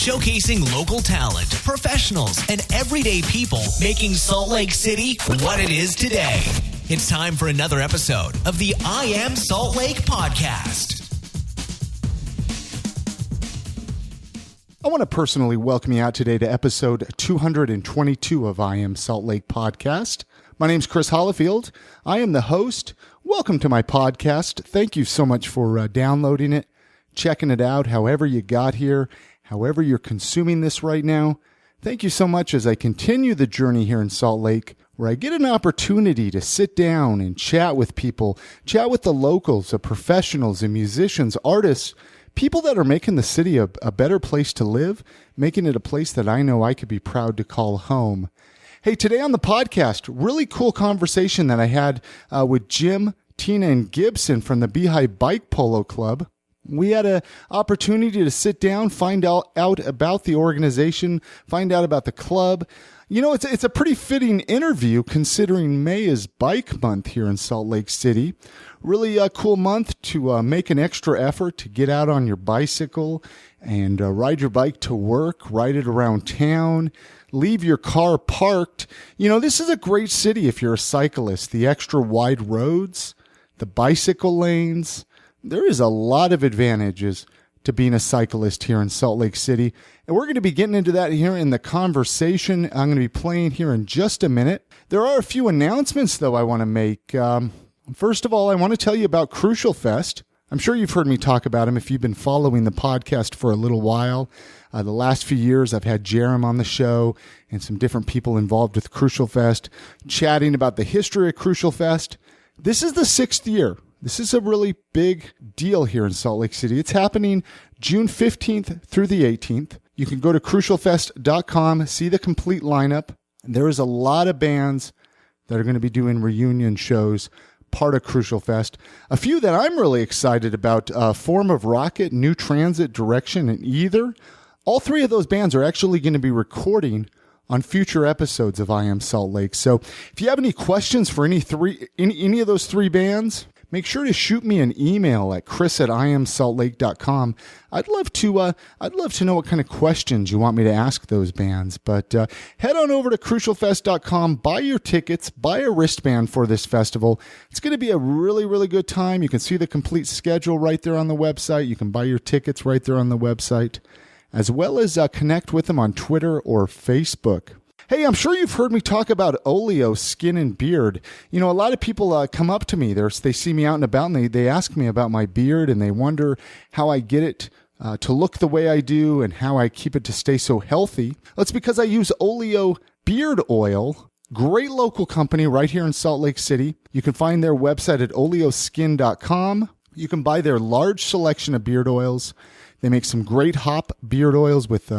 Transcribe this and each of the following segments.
showcasing local talent, professionals, and everyday people making Salt Lake City what it is today. It's time for another episode of the I Am Salt Lake podcast. I want to personally welcome you out today to episode 222 of I Am Salt Lake podcast. My name's Chris Hollifield. I am the host. Welcome to my podcast. Thank you so much for downloading it, checking it out, however you got here, however you're consuming this right now. Thank you so much as I continue the journey here in Salt Lake, where I get an opportunity to sit down and chat with people, chat with the locals, the professionals and musicians, artists, people that are making the city a better place to live, making it a place that I know I could be proud to call home. Hey, today on the podcast, really cool conversation that I had with Jim, Tina, and Gibson from the Beehive Bike Polo Club. We had an opportunity to sit down, find out about the organization, find out about the club. You know, it's a pretty fitting interview considering May is Bike Month here in Salt Lake City. Really a cool month to make an extra effort to get out on your bicycle and ride your bike to work, ride it around town, leave your car parked. You know, this is a great city if you're a cyclist. The extra wide roads, the bicycle lanes. There is a lot of advantages to being a cyclist here in Salt Lake City. And we're going to be getting into that here in the conversation I'm going to be playing here in just a minute. There are a few announcements, though, I want to make. First of all, I want to tell you about Crucial Fest. I'm sure you've heard me talk about him if you've been following the podcast for a little while. The last few years, I've had Jerem on the show and some different people involved with Crucial Fest, chatting about the history of Crucial Fest. This is the 6th year. This is a really big deal here in Salt Lake City. It's happening June 15th through the 18th. You can go to crucialfest.com, see the complete lineup. There is a lot of bands that are going to be doing reunion shows, part of Crucial Fest. A few that I'm really excited about, Form of Rocket, New Transit, Direction, and Either. All three of those bands are actually going to be recording on future episodes of I Am Salt Lake. So if you have any questions for any of those three bands, make sure to shoot me an email at chris@iamsaltlake.com. I'd love to know what kind of questions you want me to ask those bands. But head on over to crucialfest.com, buy your tickets, buy a wristband for this festival. It's going to be a really, really good time. You can see the complete schedule right there on the website. You can buy your tickets right there on the website, as well as connect with them on Twitter or Facebook. Hey, I'm sure you've heard me talk about Oleo Skin and Beard. You know, a lot of people come up to me. They see me out and about, and they ask me about my beard, and they wonder how I get it to look the way I do and how I keep it to stay so healthy. That's because I use Oleo Beard Oil. Great local company right here in Salt Lake City. You can find their website at oleoskin.com. You can buy their large selection of beard oils. They make some great hop beard oils with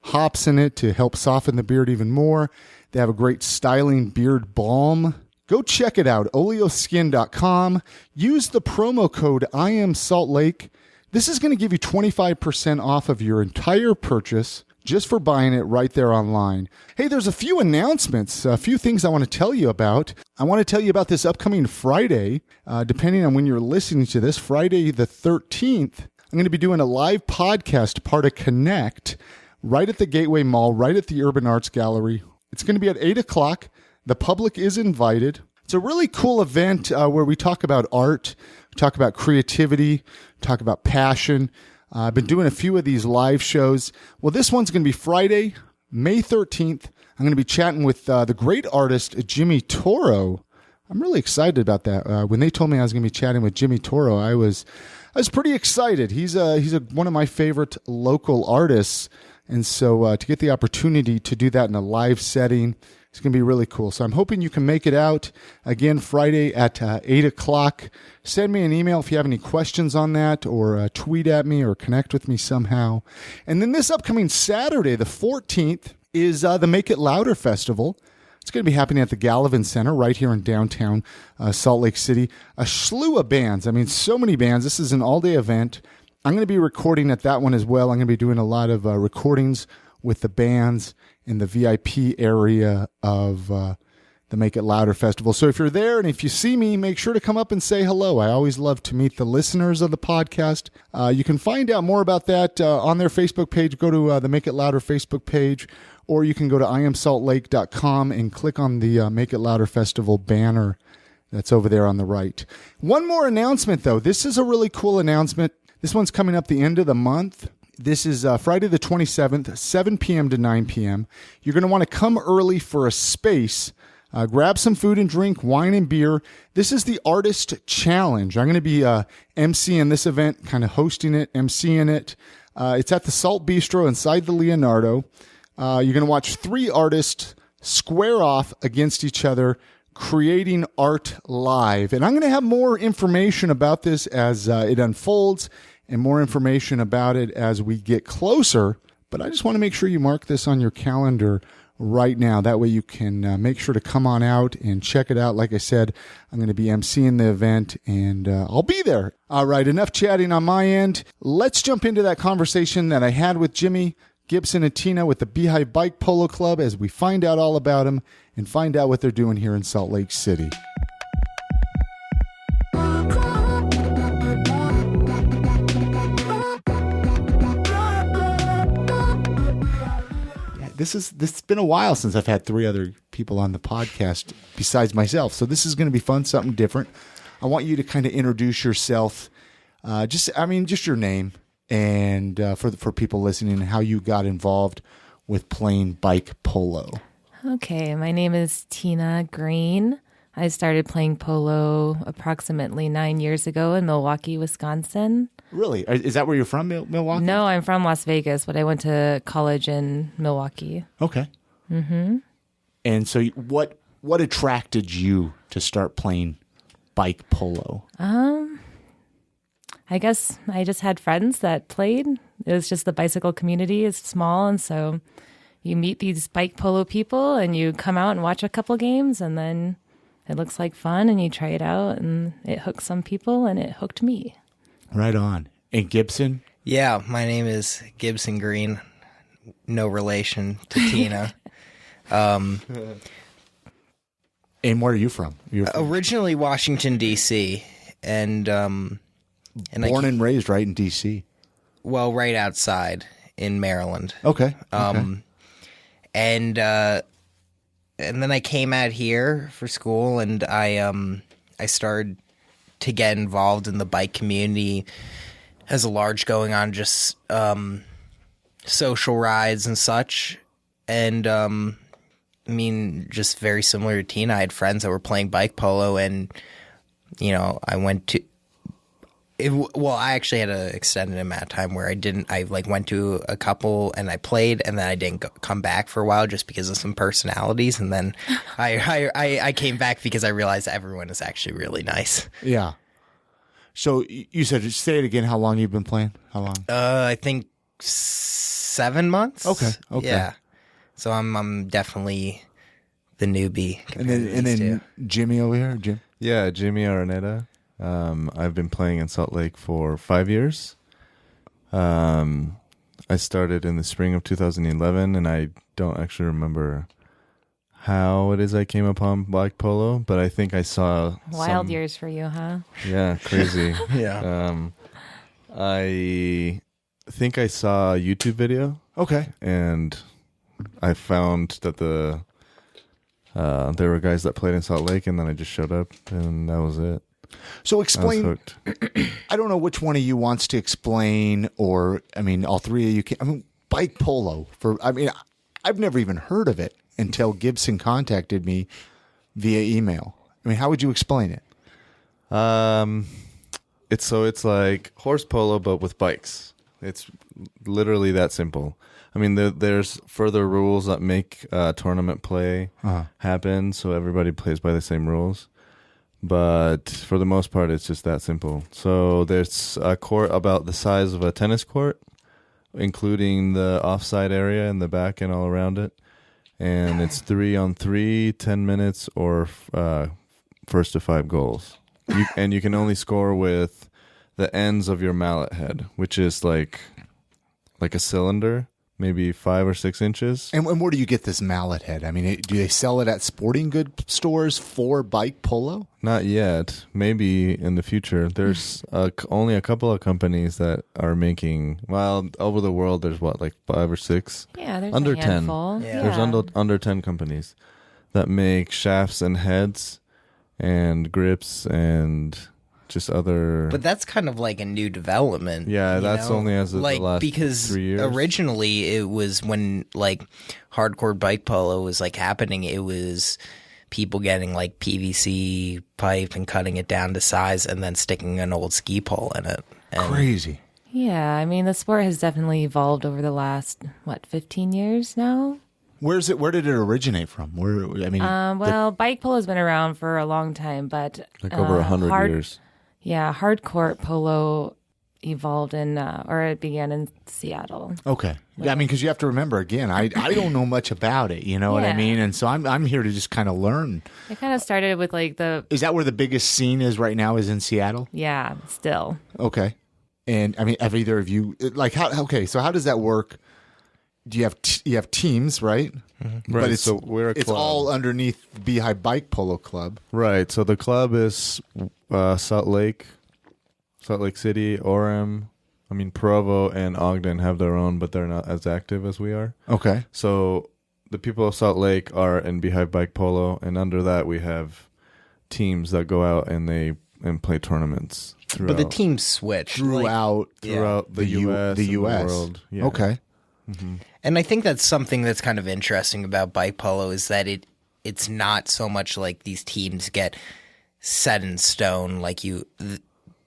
hops in it to help soften the beard even more. They have a great styling beard balm. Go check it out, oleoskin.com. Use the promo code IAMSaltLake. This is going to give you 25% off of your entire purchase just for buying it right there online. Hey, there's a few announcements, a few things I want to tell you about. I want to tell you about this upcoming Friday, depending on when you're listening to this, Friday the 13th. I'm going to be doing a live podcast, part of Connect, right at the Gateway Mall, right at the Urban Arts Gallery. It's going to be at 8 o'clock. The public is invited. It's a really cool event where we talk about art, talk about creativity, talk about passion. I've been doing a few of these live shows. Well, this one's going to be Friday, May 13th. I'm going to be chatting with the great artist, Jimmy Toro. I'm really excited about that. When they told me I was going to be chatting with Jimmy Toro, I was pretty excited. He's one of my favorite local artists. And so to get the opportunity to do that in a live setting, it's going to be really cool. So I'm hoping you can make it out. Again, Friday at 8 o'clock. Send me an email if you have any questions on that, or tweet at me or connect with me somehow. And then this upcoming Saturday, the 14th, is the Make It Louder Festival. It's going to be happening at the Gallivan Center right here in downtown Salt Lake City. A slew of bands. I mean, so many bands. This is an all-day event. I'm going to be recording at that one as well. I'm going to be doing a lot of recordings with the bands in the VIP area of the Make It Louder Festival. So if you're there and if you see me, make sure to come up and say hello. I always love to meet the listeners of the podcast. You can find out more about that on their Facebook page. Go to the Make It Louder Facebook page, or you can go to iamsaltlake.com and click on the Make It Louder Festival banner that's over there on the right. One more announcement, though. This is a really cool announcement. This one's coming up the end of the month. This is Friday the 27th, 7 p.m. to 9 p.m. You're going to want to come early for a space. Grab some food and drink, wine and beer. This is the Artist Challenge. I'm going to be emceeing this event, kind of hosting it, emceeing it. It's at the Salt Bistro inside the Leonardo. You're going to watch 3 artists square off against each other, creating art live. And I'm going to have more information about this as it unfolds and more information about it as we get closer. But I just want to make sure you mark this on your calendar right now. That way you can make sure to come on out and check it out. Like I said, I'm going to be emceeing the event, and I'll be there. All right, enough chatting on my end. Let's jump into that conversation that I had with Jimmy, Gibson, and Tina with the Beehive Bike Polo Club as we find out all about them and find out what they're doing here in Salt Lake City. This has been a while since I've had 3 other people on the podcast besides myself. So this is going to be fun, something different. I want you to kind of introduce yourself, just your name, and for people listening, how you got involved with playing bike polo. Okay, my name is Tina Green. I started playing polo approximately 9 years ago in Milwaukee, Wisconsin. Really? Is that where you're from, Milwaukee? No, I'm from Las Vegas, but I went to college in Milwaukee. Okay. Mm-hmm. And so what attracted you to start playing bike polo? I guess I just had friends that played. It was just the bicycle community is small, and so you meet these bike polo people and you come out and watch a couple games, and then it looks like fun and you try it out, and it hooks some people, and it hooked me. Right on. And Gibson? Yeah, my name is Gibson Green. No relation to Tina. And where are you from? Originally Washington, D.C. And born and raised right in D.C. Well, right outside in Maryland. Okay. And then I came out here for school, and I started to get involved in the bike community. Has a large going on, just social rides and such. And just very similar to Tina, I had friends that were playing bike polo, and I went to. I actually had an extended amount of time where I went to a couple and I played, and then I didn't come back for a while just because of some personalities, and then I came back because I realized everyone is actually really nice. Yeah. So you said, say it again, how long you've been playing? How long? I think 7 months. Okay. Yeah. So I'm definitely the newbie. And then Jimmy over here, Jim. Yeah, Jimmy Araneta. I've been playing in Salt Lake for 5 years. I started in the spring of 2011, and I don't actually remember how it is I came upon bike polo, but I think I saw Wild years for you, huh? Yeah, crazy. Yeah. I think I saw a YouTube video. Okay. And I found that there were guys that played in Salt Lake, and then I just showed up, and that was it. So explain. I don't know which one of you wants to explain, or all 3 of you can. Bike polo. I've never even heard of it until Gibson contacted me via email. How would you explain it? It's like horse polo, but with bikes. It's literally that simple. There's further rules that make tournament play happen, so everybody plays by the same rules. But for the most part, it's just that simple. So there's a court about the size of a tennis court, including the offside area in the back and all around it. And it's 3-on-3, 10 minutes, or first to 5 goals. And you can only score with the ends of your mallet head, which is like a cylinder, maybe 5 or 6 inches. And where do you get this mallet head? I mean, do they sell it at sporting good stores for bike polo? Not yet. Maybe in the future. There's only a couple of companies that are making. Well, over the world, there's like 5 or 6. Yeah, there's under a handful. 10. Yeah. There's under 10 companies that make shafts and heads and grips and just other. But that's kind of like a new development. Yeah, that's only as of like, the last because 3 years. Originally it was when like hardcore bike polo was like happening. It was people getting like PVC pipe and cutting it down to size and then sticking an old ski pole in it. And Crazy. Yeah, I mean, the sport has definitely evolved over the last, 15 years now? Where did it originate from? Bike polo has been around for a long time, but like over 100 years. Yeah, hardcore polo evolved it began in Seattle. Okay. Yeah, I mean, because you have to remember, again, I don't know much about it, you know what I Yeah. mean? And so I'm here to just kind of learn. It kind of started with like Is that where the biggest scene is right now, is in Seattle? still. Okay. And I mean, have either of you, like, so how does that work? Do you have teams, right? Right, But so we're a it's club. all underneath Beehive Bike Polo Club. Right. So the club is Salt Lake City, Orem. I mean, Provo and Ogden have their own, but they're not as active as we are. Okay. So the people of Salt Lake are in Beehive Bike Polo, and under that we have teams that go out and play tournaments throughout. But the teams switch Throughout the U.S. the and U.S. the world. Yeah. Okay. And I think that's something that's kind of interesting about bike polo is that it's not so much like these teams get set in stone. Like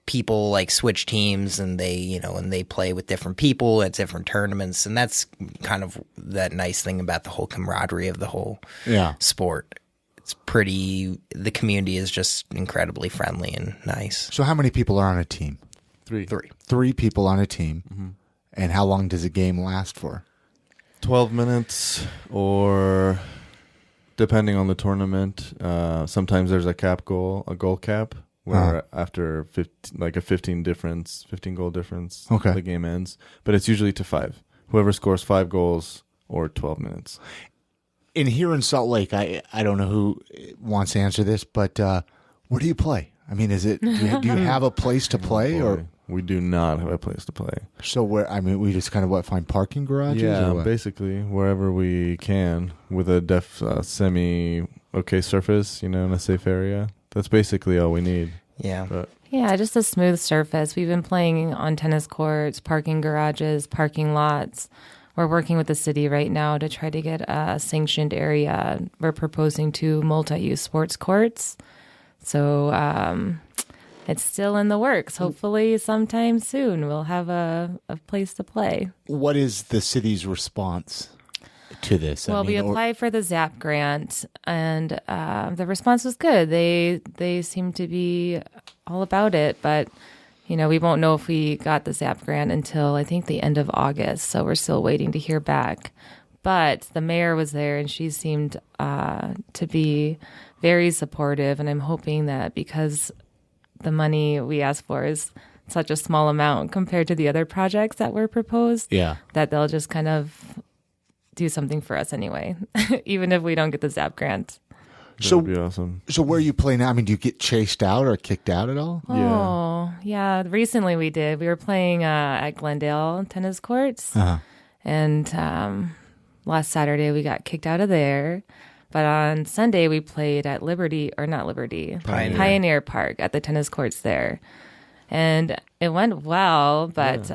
people like switch teams and they play with different people at different tournaments, and that's kind of that nice thing about the whole camaraderie of the whole sport. It's the community is just incredibly friendly and nice. So how many people are on a team? 3. 3 people on a team. And how long does a game last for? 12 minutes, or depending on the tournament, sometimes there's a goal cap, where after 15 goal difference, the game ends. But it's usually to 5. Whoever scores 5 goals or 12 minutes. In here in Salt Lake, I don't know who wants to answer this, but where do you play? I mean, do you have a place to play, or we do not have a place to play? So we just kind of find parking garages? Yeah, or what? basically wherever we can with a semi okay surface, in a safe area. That's basically all we need. Yeah. But Yeah, just a smooth surface. We've been playing on tennis courts, parking garages, parking lots. We're working with the city right now to try to get a sanctioned area. We're proposing 2 multi-use sports courts. So it's still in the works. Hopefully sometime soon we'll have a place to play. What is the city's response to this? We applied for the ZAP grant, and the response was good. They seem to be all about it, but we won't know if we got the ZAP grant until I think the end of August. So we're still waiting to hear back. But the mayor was there, and she seemed to be very supportive. And I'm hoping that because the money we asked for is such a small amount compared to the other projects that were proposed, that they'll just kind of do something for us anyway, even if we don't get the ZAP grant. that would be awesome. So where you play now? I mean, do you get chased out or kicked out at all? Oh, yeah. Recently we did. We were playing at Glendale tennis courts. And last Saturday we got kicked out of there. But on Sunday we played at Pioneer Park at the tennis courts there. And it went well, but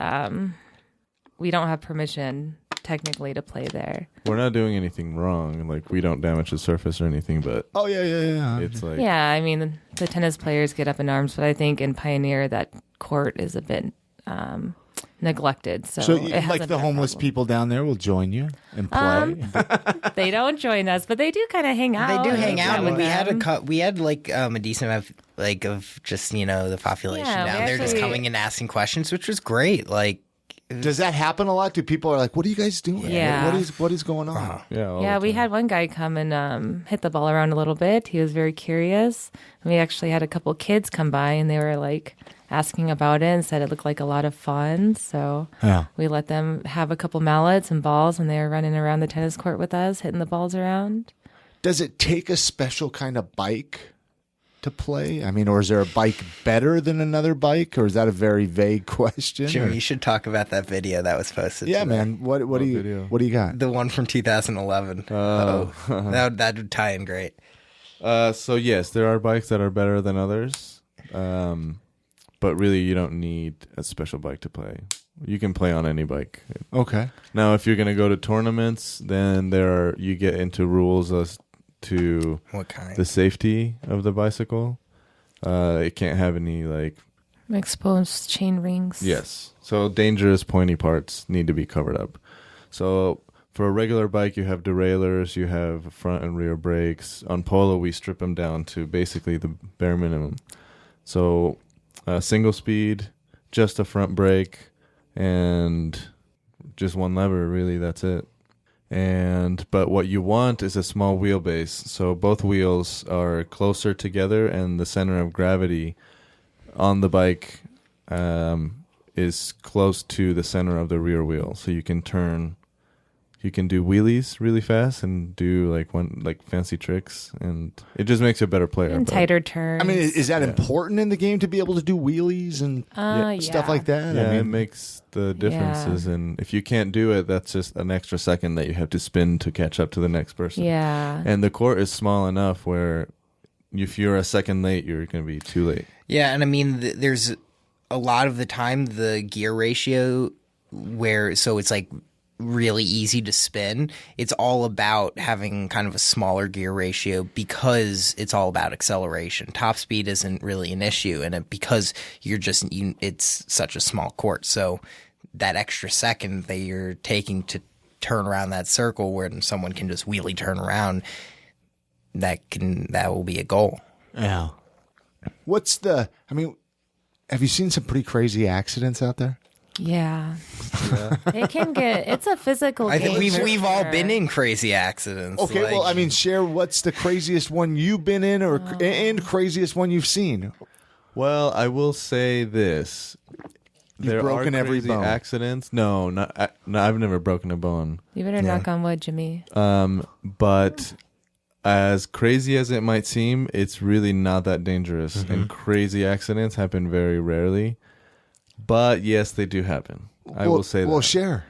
we don't have permission technically to play there. We're not doing anything wrong. Like, we don't damage the surface or anything, but Oh, yeah. it's like... Yeah, I mean, the tennis players get up in arms, but I think in Pioneer that court is a bit neglected. So, So it hasn't like been the a homeless problem. people down there will join you and play? They don't join us, but they do kind of hang out. They do hang and out, chat and with we had them. we had like a decent amount of just the population Yeah, we down there just actually- coming and asking questions, which was great. Like Does that happen a lot? Do people are like, what are you guys doing? Yeah. What is going on? all Yeah, the we time. had one guy come and hit the ball around a little bit. He was very curious. We actually had a couple kids come by, and they were like asking about it and said it looked like a lot of fun. So Yeah. we let them have a couple mallets and balls, and they were running around the tennis court with us, hitting the balls around. Does it take a special kind of bike to play? I mean, or is there a bike better than another bike, or is that a very vague question? Jimmy, Or- you should talk about that video that was posted. yeah, today. man. What do you video? what do you got? The one from 2011. Oh. That would tie in great. So yes, there are bikes that are better than others, but really you don't need a special bike to play. You can play on any bike. Okay. Now, if you're going to go to tournaments, then you get into rules as to What kind? the safety of the bicycle. It can't have any Exposed chain rings. yes. So dangerous pointy parts need to be covered up. So for a regular bike, you have derailleurs, you have front and rear brakes. On Polo, we strip them down to basically the bare minimum. So single speed, just a front brake, and just one lever, really, that's it. But what you want is a small wheelbase. So both wheels are closer together, and the center of gravity on the bike is close to the center of the rear wheel. So you can do wheelies really fast and do fancy tricks, and it just makes you a better player. And but- tighter turns. I mean, is that important in the game to be able to do wheelies and stuff yeah. like that? Yeah, I it mean, makes the differences, and if you can't do it, that's just an extra second that you have to spin to catch up to the next person. Yeah. And the court is small enough where if you're a second late, you're going to be too late. Yeah, and I mean, there's a lot of the time the gear ratio so it's like really easy to spin. It's all about having kind of a smaller gear ratio because it's all about acceleration. Top speed isn't really an issue, and because it's such a small court. So that extra second that you're taking to turn around that circle where someone can just wheelie turn around, that will be a goal. yeah. Have you seen some pretty crazy accidents out there? Yeah. It can it's a physical I game. think for we've all sure. been in crazy accidents. Okay, well, I mean, share what's the craziest one you've been in, and craziest one you've seen. Well, I will say this. There broken are every crazy bone. accidents. No, I've never broken a bone. You better knock on wood, Jimmy. But as crazy as it might seem, it's really not that dangerous. And crazy accidents happen very rarely. But yes, they do happen. I will say that. Well, share.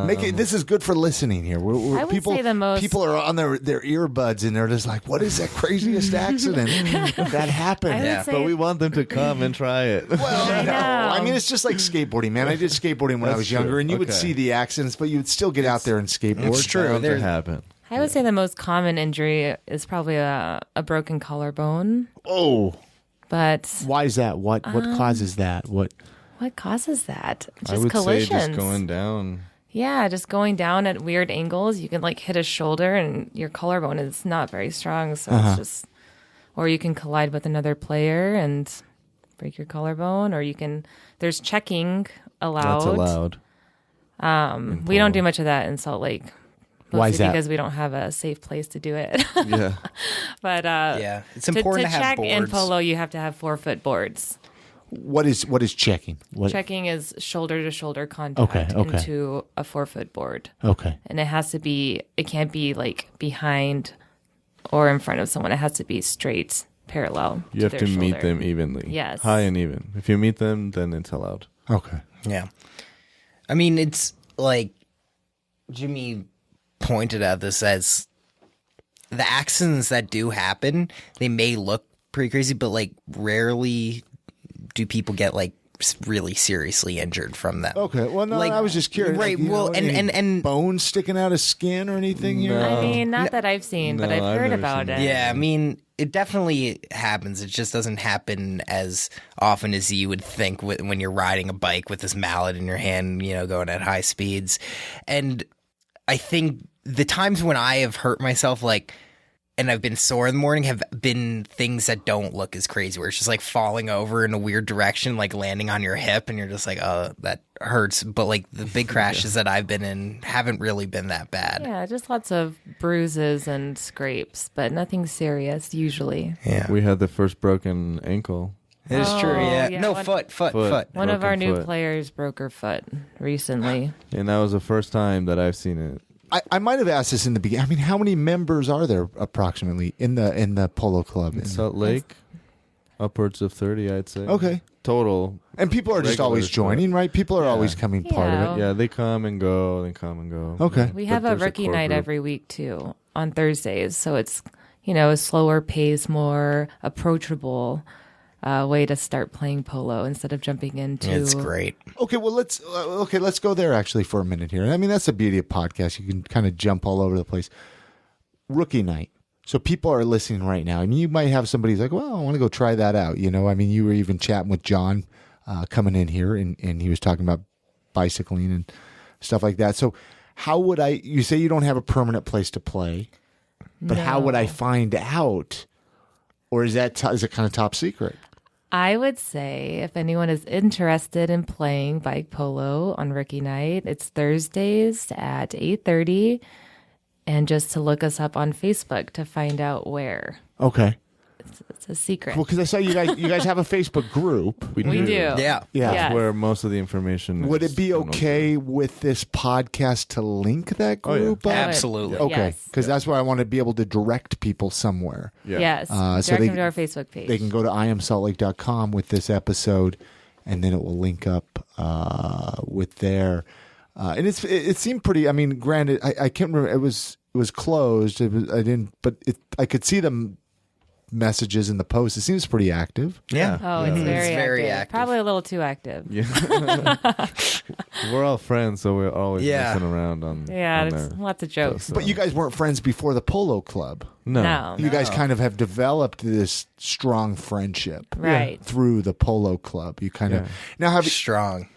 Make it. This is good for listening here. I would say the most- people are on their earbuds and they're just like, "What is that craziest accident that happened?" I would Yeah. say But we want them to come and try it. Well, I no. know. I mean, it's just like skateboarding, man. I did skateboarding when I That's was younger, true. and you would Okay. see the accidents, but you would still get out there and skateboard. It's true. Bound to There's- happen. I would say the most common injury is probably a broken collarbone. Oh, But why is that? What causes that? What? what causes that? Just I would collisions. say just going down. Yeah, just going down at weird angles. You can hit a shoulder and your collarbone is not very strong. So it's just, or you can collide with another player and break your collarbone, or there's checking allowed. That's allowed. We don't do much of that in Salt Lake. Why is mostly that? Because we don't have a safe place to do it. Yeah. But Yeah, it's important to have check in boards. polo, you have to have 4-foot boards. What is checking? What? Checking is shoulder to shoulder contact Okay. into a 4-foot board. Okay. And it can't be behind or in front of someone. It has to be straight, parallel. You have their to meet shoulder. them evenly. Yes. High and even. If you meet them, then it's allowed. Okay. Yeah. I mean, it's like Jimmy pointed out this as the accidents that do happen, they may look pretty crazy, but rarely do people get really seriously injured from them. Okay. Well, no, I was just curious. Right. You Well, know, and any bones sticking out of skin or anything here? I mean, not that I've seen, but No, I've I've heard never about seen it. that. Yeah, I mean, it definitely happens. It just doesn't happen as often as you would think when you're riding a bike with this mallet in your hand, going at high speeds. And I think the times when I have hurt myself, and I've been sore in the morning have been things that don't look as crazy, where it's just like falling over in a weird direction, like landing on your hip, and you're just like, oh, that hurts. But like the big crashes that I've been in haven't really been that bad. Yeah, just lots of bruises and scrapes, but nothing serious usually. Yeah. We had the first broken ankle. It is true, yeah. yeah, No, one- foot. One of our Broken new foot. players broke her foot recently. And that was the first time that I've seen it. I might have asked this in the beginning. I mean, how many members are there approximately in the polo club? In Salt Lake, upwards of 30, I'd say. Okay. Total. And people are just Regulars, always joining, right? People are always coming part of it. Yeah, they come and go, they come and go. Okay. We But have a there's rookie core night group. every week too on Thursdays, so it's a slower pace, more approachable way to start playing polo instead of jumping into. It's great. Okay, well let's go there actually for a minute here. I mean, that's the beauty of podcasts. You can kind of jump all over the place. Rookie night. So people are listening right now. I mean, you might have somebody who's like, well, I want to go try that out. I mean, you were even chatting with John coming in here, and he was talking about bicycling and stuff like that. So how would you say you don't have a permanent place to play, but how would I find out? Or is it kind of top secret? I would say if anyone is interested in playing bike polo on rookie night, it's Thursdays at 8:30, and just to look us up on Facebook to find out where. Okay. It's a secret. Well, because I saw you guys have a Facebook group. We do. Yeah. Yeah. Yes. That's where most of the information Would is it be downloaded. okay with this podcast to link that Oh, yeah. group up? Absolutely. Okay, Yes. because that's where I want to be able to direct people somewhere. Yeah. Yes. So Direct they- them to our Facebook page. They can go to iamsaltlake.com with this episode, and then it will link up with there. And it seemed pretty. I mean, granted, I can't remember. It was closed. I could see the messages in the post. It seems pretty active. Yeah. Oh, it's very, very active. active. Probably a little too active. We're all friends, so we're always Yeah. messing around on. Yeah, on it's there. lots of jokes. So- But you guys weren't friends before the polo club. No. You guys kind of have developed this strong friendship, Right. through the polo club. You kind Yeah. of now have. Strong.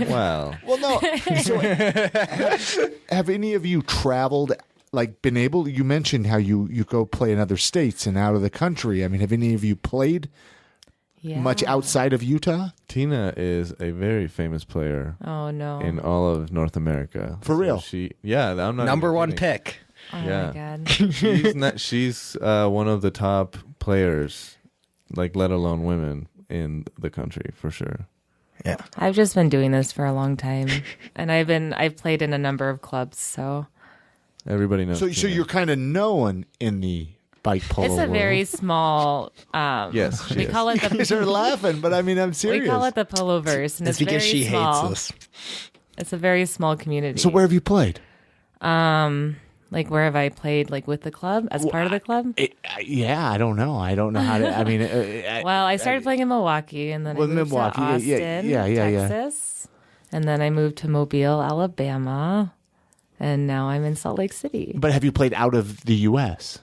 Wow. Well, no. So, have any of you traveled? Like, been able? You mentioned how you go play in other states and out of the country. I mean, have any of you played Yeah. much outside of Utah? Tina is a very famous player Oh, no. in all of North America. For real? I'm not Number even one kidding. pick. Oh, yeah. my God. She's one of the top players, like let alone women in the country for sure. Yeah. I've just been doing this for a long time, and I've played in a number of clubs, so Everybody knows. So Tina. you're kind of known in the bike polo it's a world. very small. Yes, she we is. call it You guys are the laughing, but I mean, I'm serious. we call it the polo verse, and It's it's because very she small. hates us. It's a very small community. So where have you played? Like where have I played? Like with the club as part of the club? Yeah, I don't know. I don't know how to. I mean, Well, I started playing in Milwaukee, and then Well, I moved Milwaukee, to yeah, Austin, yeah. Texas, and then I moved to Mobile, Alabama, and now I'm in Salt Lake City. but have you played out of the U.S.?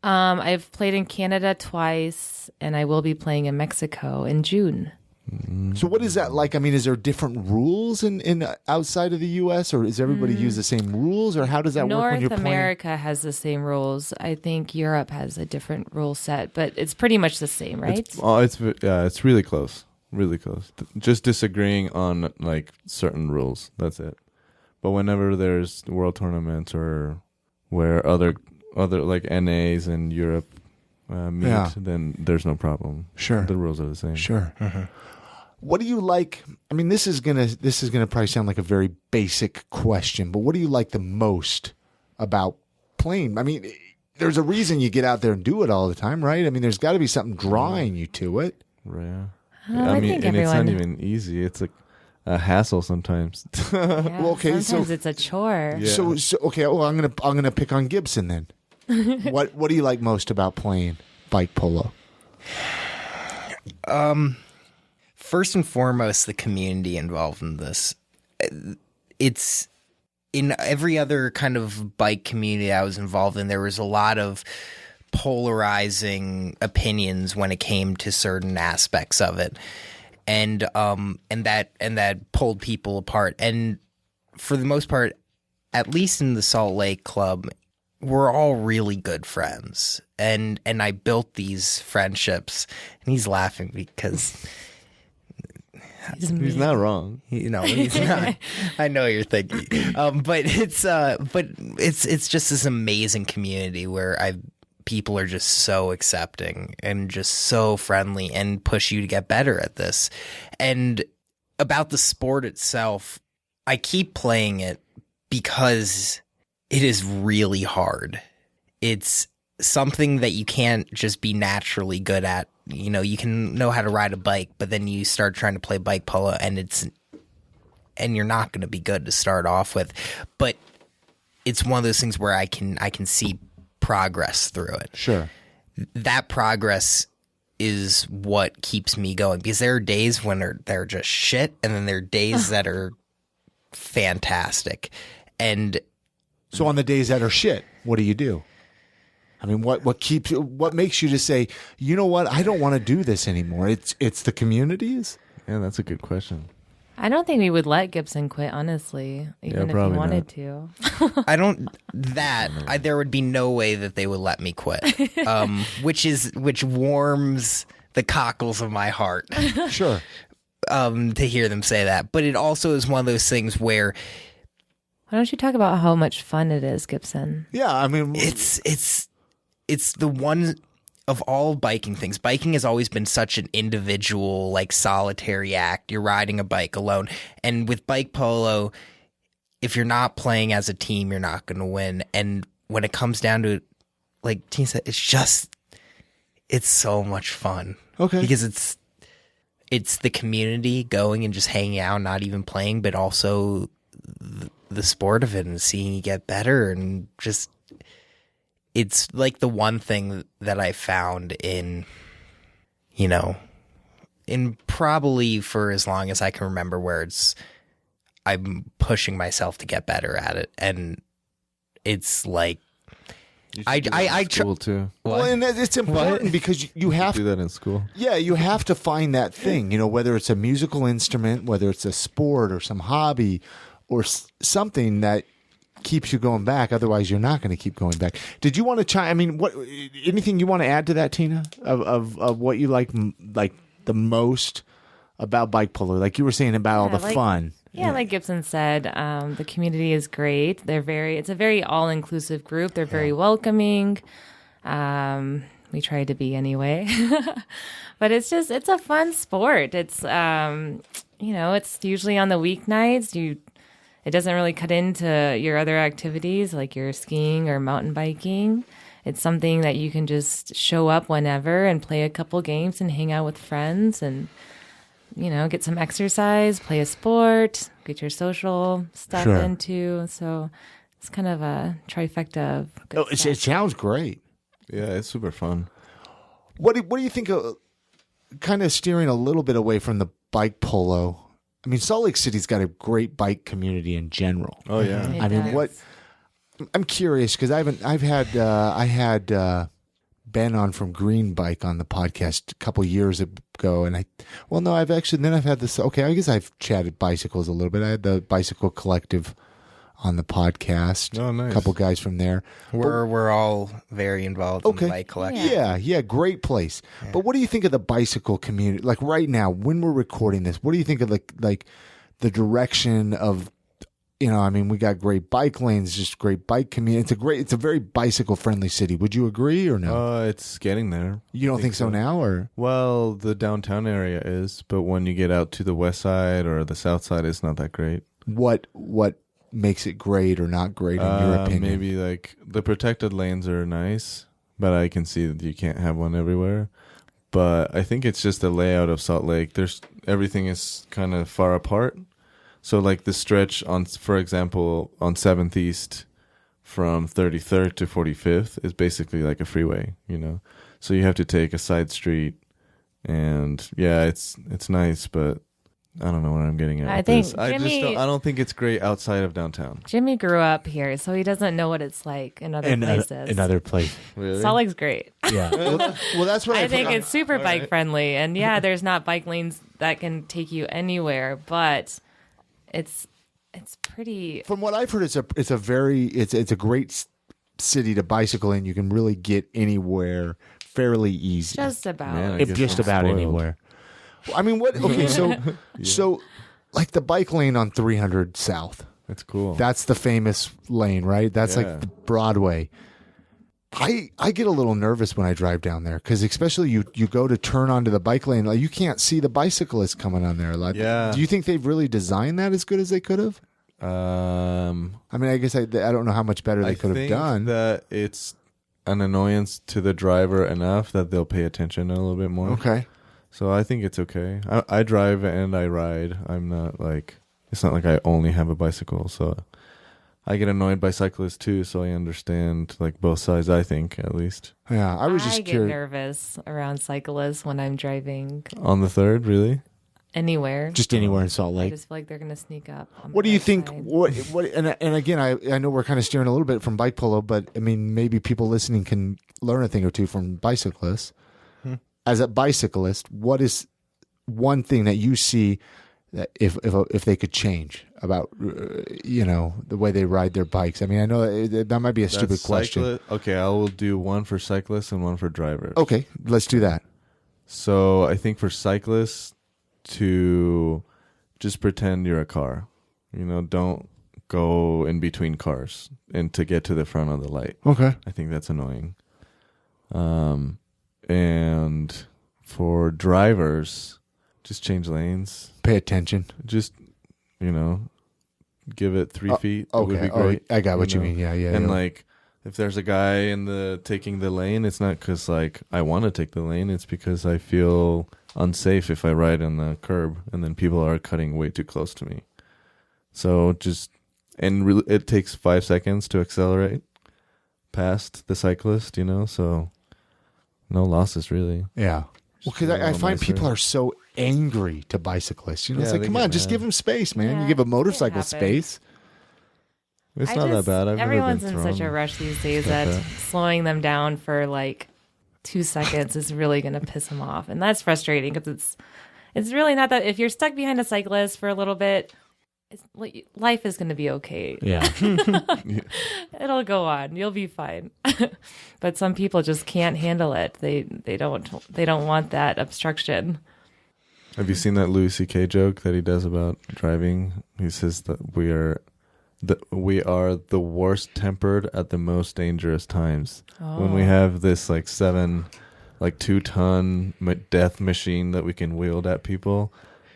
I've played in Canada twice, and I will be playing in Mexico in June. So what is that like? I mean, is there different rules in outside of the U.S. or does everybody use the same rules, or how does that work when you're North playing? America has the same rules. I think Europe has a different rule set, but it's pretty much the same, right? It's really close, really close. Just disagreeing on like certain rules. That's it. But whenever there's world tournaments or where other like NAs in Europe meet, Yeah. then there's no problem. Sure. The rules are the same. Sure. What do you like? I mean, this is gonna probably sound like a very basic question, but what do you like the most about playing? I mean, there's a reason you get out there and do it all the time, right? I mean, there's got to be something drawing you to it. Yeah. I think and it's not everyone- even easy. It's like a hassle sometimes. Yeah, Well, okay, so- sometimes it's a chore. Yeah. So okay. Well, I'm gonna pick on Gibson then. What do you like most about playing bike polo? First and foremost, the community involved in this. It's in every other kind of bike community I was involved in, there was a lot of polarizing opinions when it came to certain aspects of it. And that pulled people apart. And for the most part, at least in the Salt Lake Club, we're all really good friends, and I built these friendships. And he's laughing because He's not wrong. he's not. I know you're thinking, but it's just this amazing community where people are just so accepting and just so friendly and push you to get better at this. And about the sport itself, I keep playing it because it is really hard. It's something that you can't just be naturally good at. You can know how to ride a bike, but then you start trying to play bike polo and you're not going to be good to start off with. But it's one of those things where I can see progress through it. Sure. That progress is what keeps me going, because there are days when they're just shit, and then there are days that are fantastic. And So on the days that are shit, what do you do? I mean, what makes you to say, you know what, I don't want to do this anymore? It's the communities? Yeah, that's a good question. I don't think we would let Gibson quit, honestly, even if he probably wanted not. to. there would be no way that they would let me quit, which warms the cockles of my heart. Sure. To hear them say that. But it also is one of those things where Why don't you talk about how much fun it is, Gibson? Yeah, I mean, it's the one of all biking things. Biking has always been such an individual, like, solitary act. You're riding a bike alone. And with bike polo, if you're not playing as a team, you're not going to win. And when it comes down to it, like Tina said, it's so much fun. Okay. Because it's the community going and just hanging out, not even playing, but also the sport of it and seeing you get better. And just, it's like the one thing that I found in probably for as long as I can remember, where I'm pushing myself to get better at it. And it's like, I school too. well, and it's important because you have Do that in school. Yeah, you have to find that thing, whether it's a musical instrument, whether it's a sport or some hobby or something that keeps you going back. Otherwise, you're not going to keep going back. Did you want to chime? I mean, anything you want to add to that, Tina, of what you like the most about bike polo? Like you were saying about all the fun. Yeah, like Gibson said, the community is great. It's a very all-inclusive group. They're very welcoming. We try to be anyway. But it's a fun sport. It's, it's usually on the weeknights. It doesn't really cut into your other activities like your skiing or mountain biking. It's something that you can just show up whenever and play a couple games and hang out with friends and get some exercise, play a sport, get your social stuff into. So it's kind of a trifecta of good stuff. It sounds great. Yeah, it's super fun. What do you think of kind of steering a little bit away from the bike polo? I mean, Salt Lake City's got a great bike community in general. Oh yeah. It I mean, does. I'm curious because I had Ben on from Green Bike on the podcast a couple years ago, and I've had this. Okay, I guess I've chatted bicycles a little bit. I had the Bicycle Collective on the podcast. Oh, nice. A couple guys from there. we're all very involved in the bike collection. Yeah, great place. Yeah. But what do you think of the bicycle community? Like right now, when we're recording this, what do you think of the direction of? We got great bike lanes, just great bike community. It's a very bicycle friendly city. Would you agree or no? It's getting there. You don't think so now, or? Well, the downtown area is, but when you get out to the west side or the south side, it's not that great. What makes it great or not great in your opinion? Maybe like the protected lanes are nice, but I can see that you can't have one everywhere. But I think it's just the layout of Salt Lake. Everything is kind of far apart. So like the stretch for example, on 7th East from 33rd to 45th is basically like a freeway, So you have to take a side street, and yeah, it's nice, but I don't know what I'm getting at. I don't think it's great outside of downtown. Jimmy grew up here, so he doesn't know what it's like in other places. Another place. Really? Salt Lake's great. Yeah. Well, that's what I think it's super bike friendly, and there's not bike lanes that can take you anywhere, but it's pretty. From what I've heard, it's a great city to bicycle in, you can really get anywhere fairly easy. Just about. Man, I If guess just I'm about spoiled. anywhere. I mean, what? Okay, so like the bike lane on 300 South. That's cool. That's the famous lane, right? That's Yeah. like the Broadway. I get a little nervous when I drive down there because especially you go to turn onto the bike lane, like you can't see the bicyclists coming on there. Like, Yeah. do you think they've really designed that as good as they could have? I mean, I guess I don't know how much better they I could have think done. that it's an annoyance to the driver enough that they'll pay attention a little bit more. Okay. So I think it's okay. I drive and I ride. I'm not like, it's not like I only have a bicycle. So I get annoyed by cyclists too. So I understand like both sides, I think, at least. Yeah, I was just get curious. nervous around cyclists when I'm driving On the third, really? anywhere. Just anywhere in Salt I Lake. just feel like they're going to sneak up. On What the do you right think? side. What? And again, I know we're kind of steering a little bit from bike polo, but I mean, maybe people listening can learn a thing or two from bicyclists. As a bicyclist, what is one thing that you see that if they could change about the way they ride their bikes? I mean, I know that might be a stupid That's question. Okay, I will do one for cyclists and one for drivers. Okay, let's do that. So I think for cyclists to just pretend you're a car. Don't go in between cars and to get to the front of the light. Okay. I think that's annoying. And for drivers, just change lanes. Pay attention. Just, give it 3 feet. It would Okay. be great. I got what you mean. Yeah. And yeah. like, if there's a guy taking the lane, it's not because like I want to take the lane. It's because I feel unsafe if I ride on the curb and then people are cutting way too close to me. So it takes 5 seconds to accelerate past the cyclist, so no losses really. Yeah. Well, because I find people are so angry to bicyclists. It's Yeah, like, they come get on, just mad. give them space, man. Yeah, you give a it motorcycle happens. space. It's I not just- that bad. Everyone's never in been such a thrown. rush these days like that that. slowing them down for like 2 seconds is really going to piss them off, and that's frustrating because it's really not that. If you're stuck behind a cyclist for a little bit, life is going to be okay. Yeah. It'll go on. You'll be fine. But some people just can't handle it. They don't want that obstruction. Have you seen that Louis C.K. joke that he does about driving? He says that we are the worst tempered at the most dangerous times. When we have this like 2-ton death machine that we can wield at people,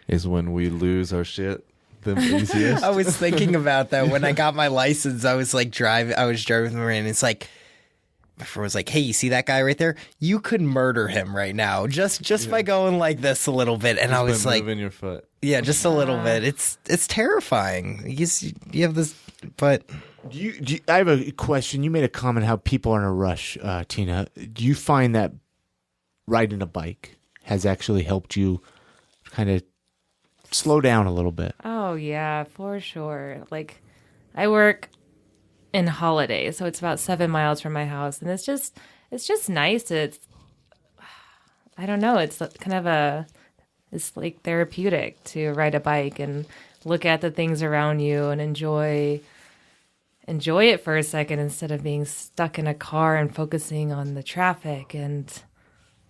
is when we lose our shit the easiest. I was thinking about that when I got my license. I was driving with Maria, and it's like, my friend was like, "Hey, you see that guy right there? You could murder him right now just by going like this a little bit." And I was Just by like, moving your foot. "Yeah, just a little bit." It's terrifying. You have this, but I have a question. You made a comment how people are in a rush, Tina. Do you find that riding a bike has actually helped you kind of slow down a little bit? Oh yeah, for sure. Like I work in Holiday, so it's about 7 miles from my house, and it's just nice. I don't know. It's kind of it's like therapeutic to ride a bike and look at the things around you and enjoy it for a second instead of being stuck in a car and focusing on the traffic and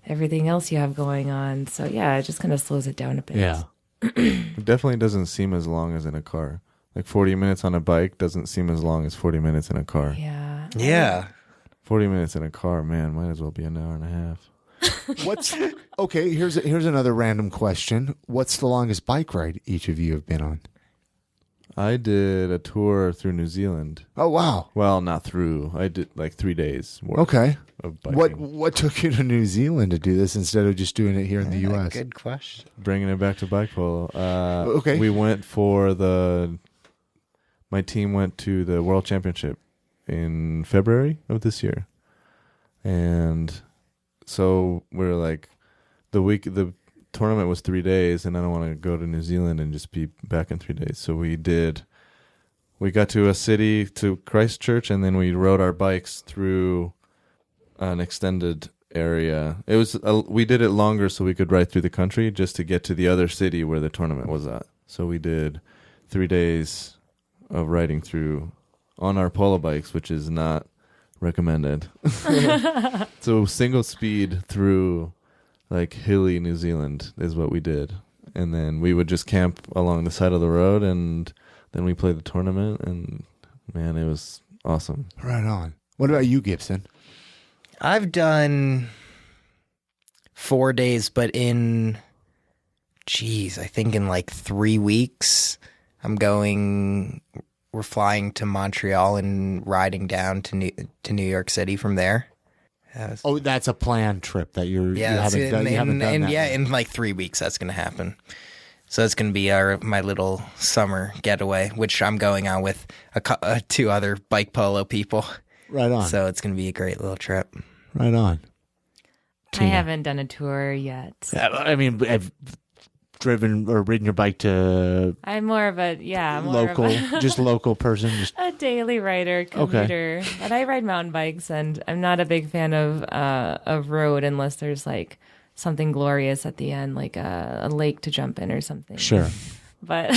everything else you have going on. So yeah, it just kind of slows it down a bit. Yeah. It definitely doesn't seem as long as in a car. Like 40 minutes on a bike doesn't seem as long as 40 minutes in a car. Yeah. yeah. 40 minutes in a car, man, might as well be an hour and a half. Okay? Here's another random question. What's the longest bike ride each of you have been on? I did a tour through New Zealand. Oh wow. Well, not through. I did like 3 days worth Okay. of biking. What took you to New Zealand to do this instead of just doing it here in the U.S.? Good question. Bringing it back to bike polo. Okay. We went my team went to the World Championship in February of this year. And so we're like, the tournament was 3 days, and I don't want to go to New Zealand and just be back in 3 days. So we got to a city, to Christchurch, and then we rode our bikes through an extended area. We did it longer so we could ride through the country just to get to the other city where the tournament was at. So we did 3 days of riding through on our polo bikes, which is not recommended. So single speed through like hilly New Zealand is what we did. And then we would just camp along the side of the road, and then we played the tournament, and man, it was awesome. Right on. What about you, Gibson? I've done 4 days, but I think in like 3 weeks, we're flying to Montreal and riding down to New York City from there. That's a planned trip that you haven't done that. Yeah, in like 3 weeks that's going to happen. So it's going to be my little summer getaway, which I'm going on with 2 other bike polo people. Right on. So it's going to be a great little trip. Right on. I haven't done a tour yet. I mean, I've driven or ridden your bike to I'm more of a just local person. Just a daily rider, commuter. Okay. But I ride mountain bikes, and I'm not a big fan of road unless there's like something glorious at the end, like a lake to jump in or something. Sure. But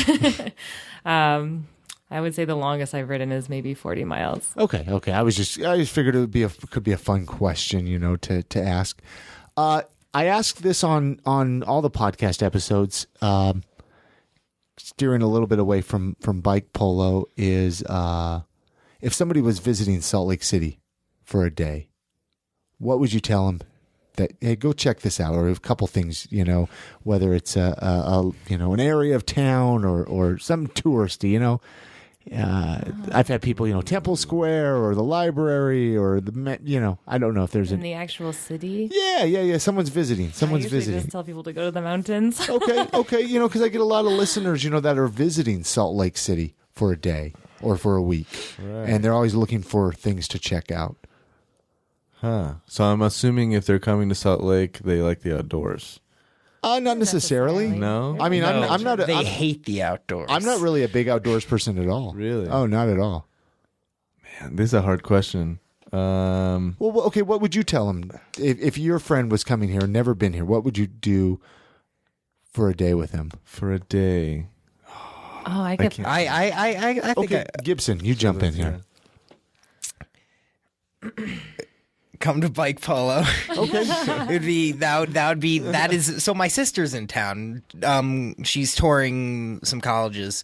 I would say the longest I've ridden is maybe 40 miles. Okay. I just figured it could be a fun question, to ask. I asked this on all the podcast episodes, steering a little bit away from bike polo, is if somebody was visiting Salt Lake City for a day, what would you tell them? That, hey, go check this out, or a couple things, whether it's an area of town or something touristy, I've had people, Temple Square or the library or I don't know if there's in the actual city. Yeah. Someone's visiting. I usually just tell people to go to the mountains. Okay. Because I get a lot of listeners, that are visiting Salt Lake City for a day or for a week, right. And they're always looking for things to check out. Huh. So I'm assuming if they're coming to Salt Lake, they like the outdoors. Not necessarily. No. I mean, no, I'm not. They hate the outdoors. I'm not really a big outdoors person at all. Really? Oh, not at all. Man, this is a hard question. Well, okay. What would you tell them if your friend was coming here and never been here? What would you do for a day with him? For a day. Oh, I could. I think. Okay, Gibson, you jump in here. Come to bike polo. Okay. that is so my sister's in town. She's touring some colleges,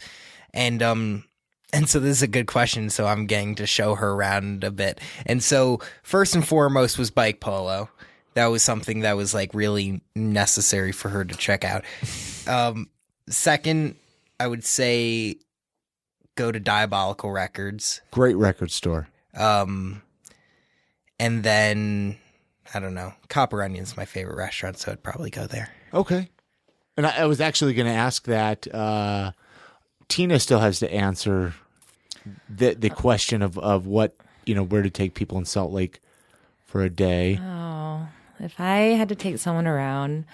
and so this is a good question, so I'm getting to show her around a bit. And so first and foremost was bike polo. That was something that was like really necessary for her to check out. Second, I would say go to Diabolical Records. Great record store. And then, I don't know, Copper Onion's my favorite restaurant, so I'd probably go there. Okay. And I was actually going to ask that. Tina still has to answer the question of what, where to take people in Salt Lake for a day. Oh, if I had to take someone around,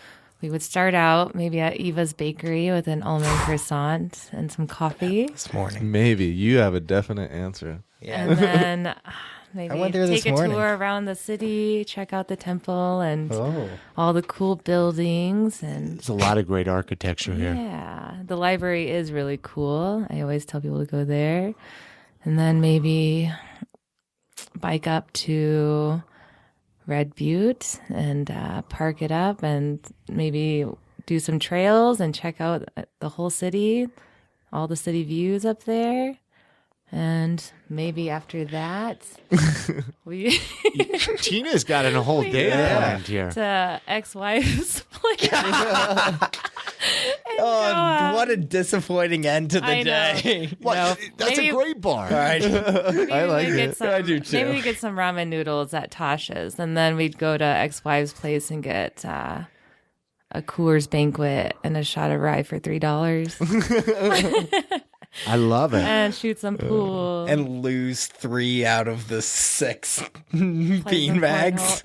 we would start out maybe at Eva's Bakery with an almond croissant and some coffee. This morning. Maybe. You have a definite answer. Yeah. And then maybe I went there take this morning. a tour around the city, check out the temple and all the cool buildings. And there's a lot of great architecture here. Yeah, the library is really cool. I always tell people to go there. And then maybe bike up to Red Butte and park it up and maybe do some trails and check out the whole city, all the city views up there. And maybe after that, Tina's got a whole day planned here. To ex-wife's place. What a disappointing end to the day. What? That's a great bar. Right. I like it. I do too. Maybe we get some ramen noodles at Tasha's, and then we'd go to ex-wife's place and get a Coors Banquet and a shot of rye for $3. I love it. And shoot some pool. And lose 3 out of the 6 beanbags.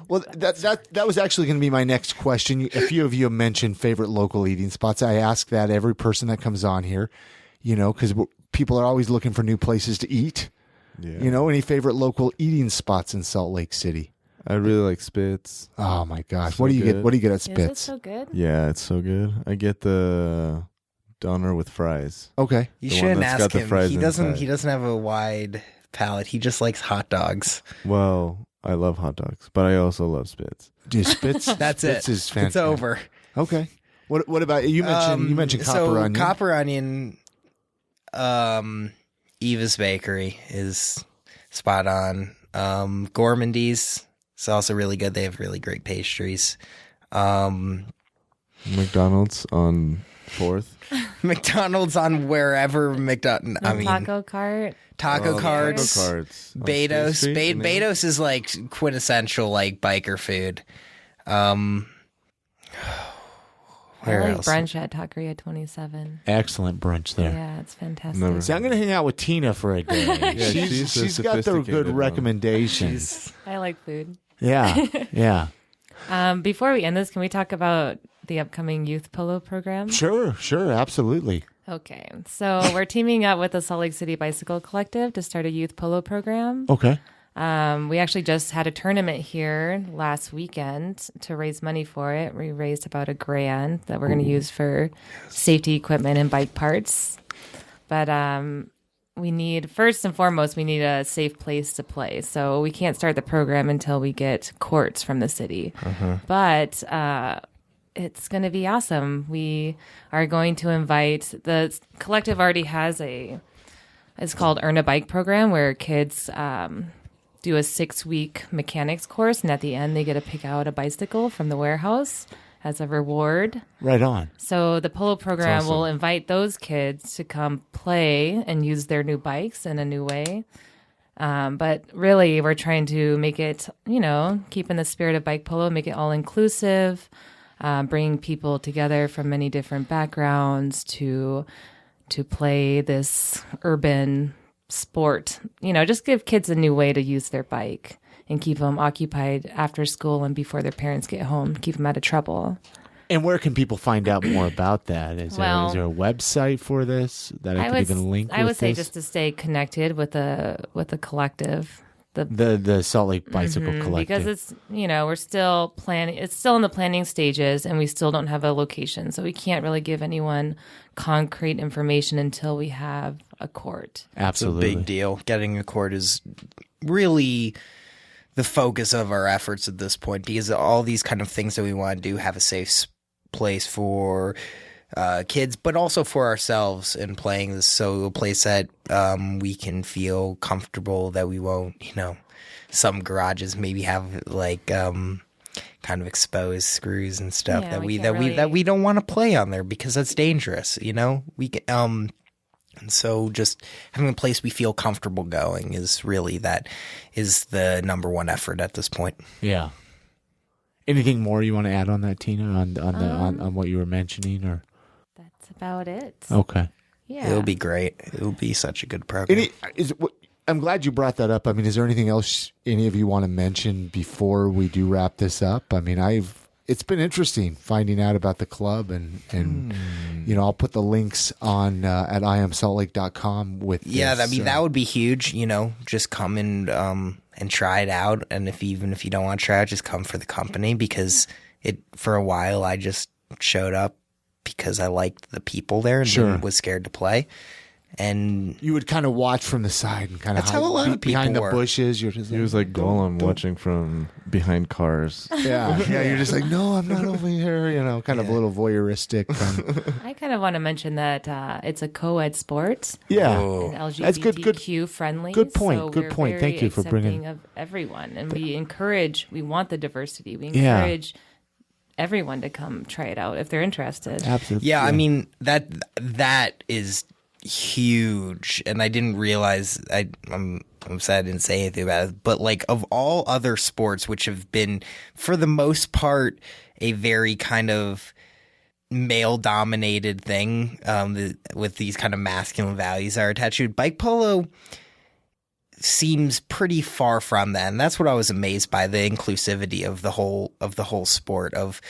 Well, that was actually going to be my next question. A few of you have mentioned favorite local eating spots. I ask that every person that comes on here, because people are always looking for new places to eat. Yeah. Any favorite local eating spots in Salt Lake City? I really like Spitz. Oh my gosh. So what do you good. get? What do you get at Spitz? Is it so good? Yeah, it's so good. I get the doner with fries. Okay. You The one shouldn't that's ask got the him. fries He doesn't. inside. He doesn't have a wide palate. He just likes hot dogs. Well, I love hot dogs, but I also love Spitz. Dude, Spitz. That's Spitz it. is fantastic. It's over. Okay. What about you? Mentioned copper onion. Copper onion. Eva's Bakery is spot on. Gourmandy's is also really good. They have really great pastries. McDonald's on 4th. McDonald's on wherever McDonald's. Taco cart. Taco carts. Taco carts. on Betos. State Street, and then- Betos is like quintessential like biker food. Where I like else? brunch at Taqueria 27. Excellent brunch there. Yeah, it's fantastic. Never- See, I'm going to hang out with Tina for a day. Yeah, she's a she's got the sophisticated good one. recommendations. I like food. Yeah, yeah. Before we end this, can we talk about the upcoming youth polo program? Sure, absolutely. Okay, so we're teaming up with the Salt Lake City Bicycle Collective to start a youth polo program. Okay. We actually just had a tournament here last weekend to raise money for it. We raised about $1,000 that we're going to use for safety equipment and bike parts. But we need, first and foremost, we need a safe place to play. So we can't start the program until we get courts from the city. But it's going to be awesome. We are going to invite, the collective already has it's called Earn a Bike program, where kids do a 6-week mechanics course, and at the end they get to pick out a bicycle from the warehouse as a reward. Right on. So the polo program awesome. will invite those kids to come play and use their new bikes in a new way. But really, we're trying to make it, keep in the spirit of bike polo, make it all inclusive, bring people together from many different backgrounds to play this urban sport. Just give kids a new way to use their bike and keep them occupied after school and before their parents get home, keep them out of trouble. And where can people find out more about that? Is there a website for this that I could even link with I would say this? just to stay connected with the collective. The Salt Lake Bicycle Collective. Because it's, we're still planning, it's still in the planning stages and we still don't have a location. So we can't really give anyone concrete information until we have a court. Absolutely. It's a big deal. Getting a court is really the focus of our efforts at this point, because all these kind of things that we want to do have a safe place for kids, but also for ourselves in playing this. So a place that we can feel comfortable, that we won't, some garages maybe have like kind of exposed screws and stuff Yeah, that we don't want to play on there because that's dangerous. And so just having a place we feel comfortable going is really the number one effort at this point. Yeah. Anything more you want to add on that, Tina, on what you were mentioning, or? That's about it. Okay. Yeah. It'll be great. It'll be such a good program. I'm glad you brought that up. I mean, is there anything else any of you want to mention before we do wrap this up? I mean, it's been interesting finding out about the club, and I'll put the links on at iamsaltlake.com with Yeah, this, that would be huge. Just come and try it out, and even if you don't want to try it, just come for the company, because for a while I just showed up because I liked the people there and was scared to play. And you would kind of watch from the side and kind of That's how a lot of people behind the were. bushes. You're just He was like Gollum watching from behind cars. yeah. You're just like, no, I'm not over here. Kind of a little voyeuristic. I kind of want to mention that it's a co-ed sport. Yeah, And LGBTQ that's good. friendly. Good point, So good we're point. very Thank you for bringing- accepting of everyone, and we want the diversity. We Yeah. encourage everyone to come try it out if they're interested. Absolutely. yeah, I mean that is huge, and I didn't realize. I'm sad I didn't say anything about it, but like, of all other sports which have been for the most part a very kind of male dominated thing, with these kind of masculine values that are attached to it, bike polo seems pretty far from that. And that's what I was amazed by, the inclusivity of the whole sport, of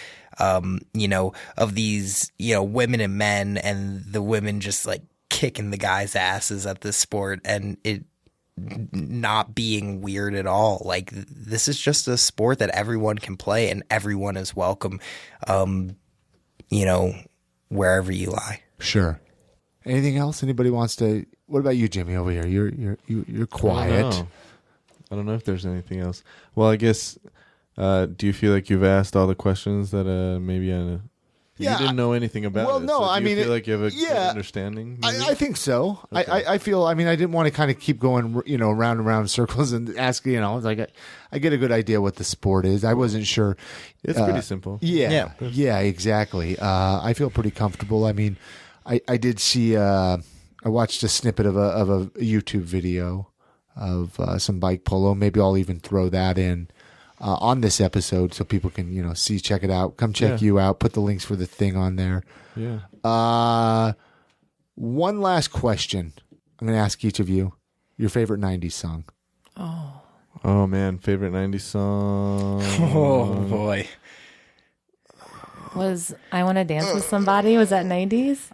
these women and men, and the women just like kicking the guys' asses at this sport, and it not being weird at all. Like, this is just a sport that everyone can play, and everyone is welcome, wherever you lie. Sure. Anything else? Anybody wants to? What about you, Jimmy? Over here, you're quiet. I don't know if there's anything else. Well, I guess. Do you feel like you've asked all the questions that maybe you didn't know anything about? Well, it, no, so I mean, feel like you have a good understanding. I think so. Okay. I feel. I mean, I didn't want to kind of keep going, round and round in circles and ask. It's like I get a good idea what the sport is. I wasn't sure. It's pretty simple. Yeah, exactly. I feel pretty comfortable. I mean, I did see. I watched a snippet of a YouTube video of some bike polo. Maybe I'll even throw that in on this episode so people can see, check it out. Come check you out. Put the links for the thing on there. Yeah. One last question. I'm going to ask each of you your favorite 90s song. Oh man, favorite 90s song. Oh boy. Was I Want to Dance with Somebody? Was that 90s?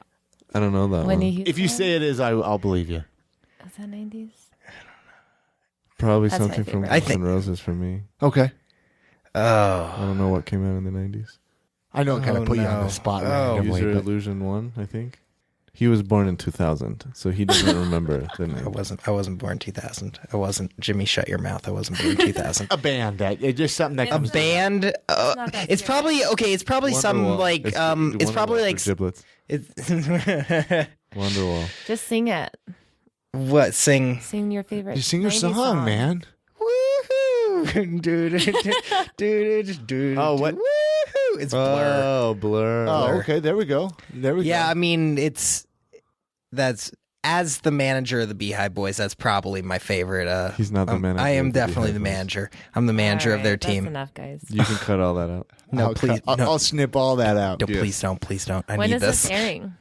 I don't know that one. If you say it is, I'll believe you. Was that 90s? Probably That's my something from favorite. Guns N' Roses for me. Okay. I don't know what came out in the 90s. I know it kind of put you on the spot randomly. User But Illusion 1, I think. He was born in 2000, so he doesn't remember the name. I wasn't born 2000. I wasn't Jimmy. Shut your mouth. I wasn't born 2000. a band that just something that A comes band. not that It's serious. probably okay. It's probably some Wonderwall. like It's probably like Giblets. it's Wonderwall. Just sing it. what sing. Sing your favorite. You sing your 90s song, man. Woohoo! Oh, what? Woohoo! It's Blur. Oh, Blur. Oh, okay. There we go. Yeah, I mean that's as the manager of the Beehive Boys. That's probably my favorite. He's not the manager I am of the definitely the Beehive Boys. manager. I'm the manager of their That's team. enough, guys. You can cut all that out. No, please, no. I'll snip all that out. No, Yes. please don't. I When need is this. this airing?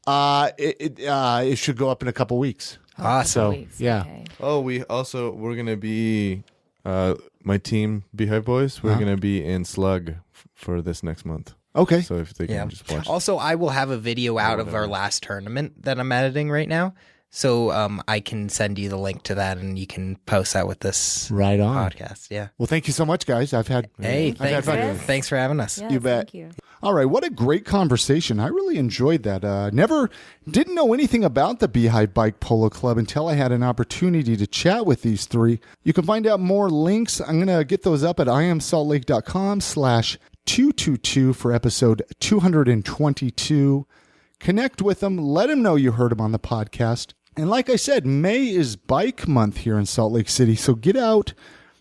It should go up in a couple weeks. Awesome. So Weeks, yeah. okay. Oh, we're gonna be my team Beehive Boys. We're gonna be in Slug for this next month. Okay. So if they can just watch. Also, I will have a video out of our last tournament that I'm editing right now. So I can send you the link to that and you can post that with this Right on. podcast. Yeah. Well, thank you so much, guys. I've had Hey, had fun. Chris. thanks for having us. Yes, You bet. Thank you. All right, what a great conversation. I really enjoyed that. Didn't know anything about the Beehive Bike Polo Club until I had an opportunity to chat with these three. You can find out more links. I'm going to get those up at iamsaltlake.com/222 for episode 222. Connect with them. Let them know you heard them on the podcast. And like I said, May is bike month here in Salt Lake City. So get out,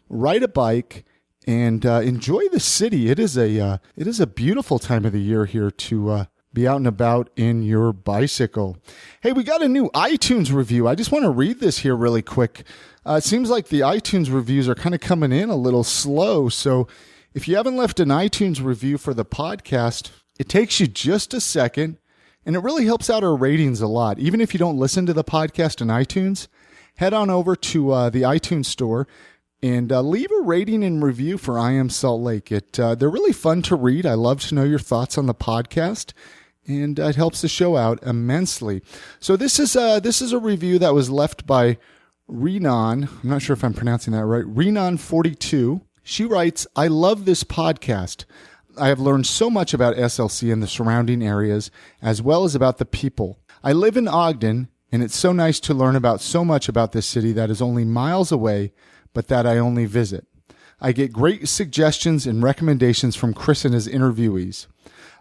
ride a bike, and enjoy the city. It is a beautiful time of the year here to be out and about in your bicycle. Hey, we got a new iTunes review. I just want to read this here really quick. It seems like the iTunes reviews are kind of coming in a little slow. So if you haven't left an iTunes review for the podcast, it takes you just a second, and it really helps out our ratings a lot. Even if you don't listen to the podcast on iTunes, head on over to the iTunes store and leave a rating and review for I Am Salt Lake. They're really fun to read. I love to know your thoughts on the podcast, and it helps the show out immensely. So this is a review that was left by Renan. I'm not sure if I'm pronouncing that right. Renan42. She writes, I love this podcast. I have learned so much about SLC and the surrounding areas, as well as about the people. I live in Ogden, and it's so nice to learn about so much about this city that is only miles away, but that I only visit. I get great suggestions and recommendations from Chris and his interviewees.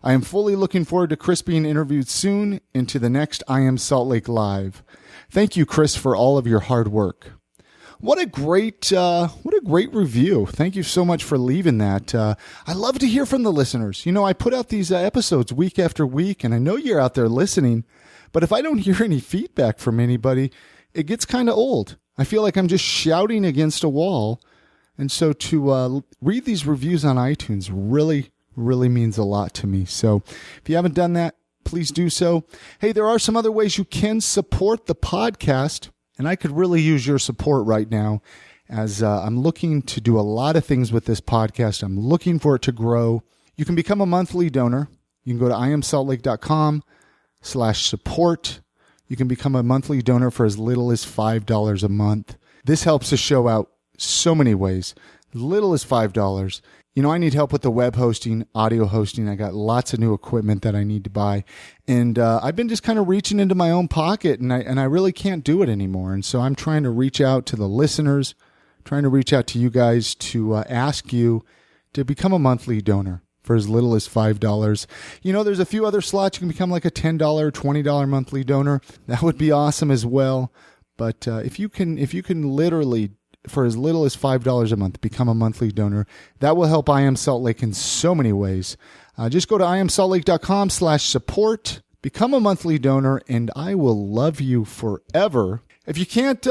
I am fully looking forward to Chris being interviewed soon into the next I Am Salt Lake Live. Thank you, Chris, for all of your hard work. What a great review. Thank you so much for leaving that. I love to hear from the listeners. You know, I put out these episodes week after week, and I know you're out there listening, but if I don't hear any feedback from anybody, it gets kind of old. I feel like I'm just shouting against a wall. And so to read these reviews on iTunes really, really means a lot to me. So if you haven't done that, please do so. Hey, there are some other ways you can support the podcast. And I could really use your support right now as I'm looking to do a lot of things with this podcast. I'm looking for it to grow. You can become a monthly donor. You can go to iamsaltlake.com/support. You can become a monthly donor for as little as $5 a month. This helps the show out so many ways. As little as $5. I need help with the web hosting, audio hosting. I got lots of new equipment that I need to buy. And I've been just kind of reaching into my own pocket, and I really can't do it anymore. And so I'm trying to reach out to the listeners, trying to reach out to you guys to ask you to become a monthly donor for as little as $5. There's a few other slots. You can become like a $10, $20 monthly donor. That would be awesome as well. But if you can literally, for as little as $5 a month, become a monthly donor, that will help I Am Salt Lake in so many ways. Just go to iamsaltlake.com/support, become a monthly donor, and I will love you forever. If you can't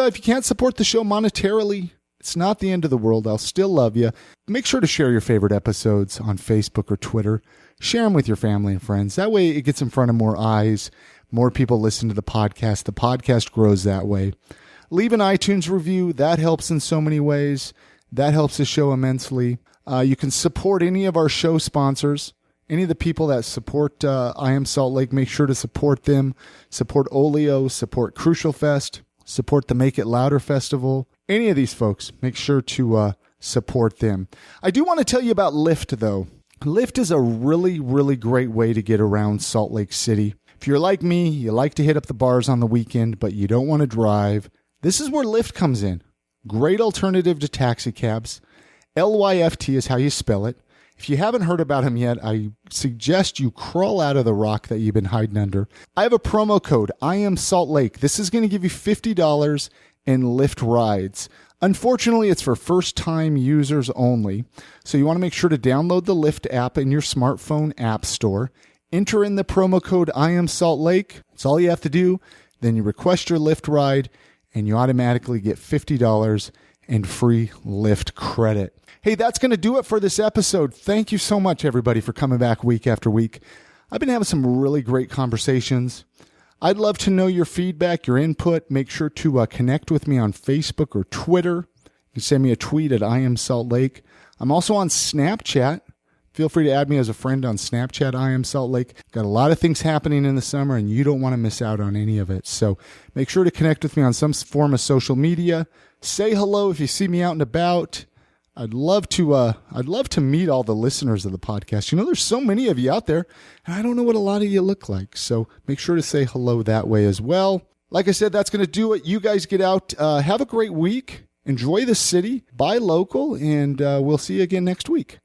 support the show monetarily, it's not the end of the world. I'll still love you. Make sure to share your favorite episodes on Facebook or Twitter. Share them with your family and friends. That way it gets in front of more eyes. More people listen to the podcast. The podcast grows that way. Leave an iTunes review. That helps in so many ways. That helps the show immensely. You can support any of our show sponsors. Any of the people that support I Am Salt Lake, make sure to support them. Support Oleo, support Crucial Fest, support the Make It Louder Festival. Any of these folks, make sure to support them. I do want to tell you about Lyft, though. Lyft is a really, really great way to get around Salt Lake City. If you're like me, you like to hit up the bars on the weekend, but you don't want to drive, this is where Lyft comes in. Great alternative to taxi cabs. LYFT is how you spell it. If you haven't heard about him yet, I suggest you crawl out of the rock that you've been hiding under. I have a promo code, I Am Salt Lake. This is going to give you $50 in Lyft rides. Unfortunately, it's for first-time users only. So you want to make sure to download the Lyft app in your smartphone app store. Enter in the promo code, I Am Salt Lake. That's all you have to do. Then you request your Lyft ride, and you automatically get $50 in free Lyft credit. Hey, that's going to do it for this episode. Thank you so much, everybody, for coming back week after week. I've been having some really great conversations. I'd love to know your feedback, your input. Make sure to connect with me on Facebook or Twitter. You can send me a tweet at I Am Salt Lake. I'm also on Snapchat. Feel free to add me as a friend on Snapchat, I Am Salt Lake. Got a lot of things happening in the summer, and you don't want to miss out on any of it. So make sure to connect with me on some form of social media. Say hello if you see me out and about. I'd love to meet all the listeners of the podcast. There's so many of you out there, and I don't know what a lot of you look like. So make sure to say hello that way as well. Like I said, that's going to do it. You guys get out. Have a great week. Enjoy the city. Buy local, and we'll see you again next week.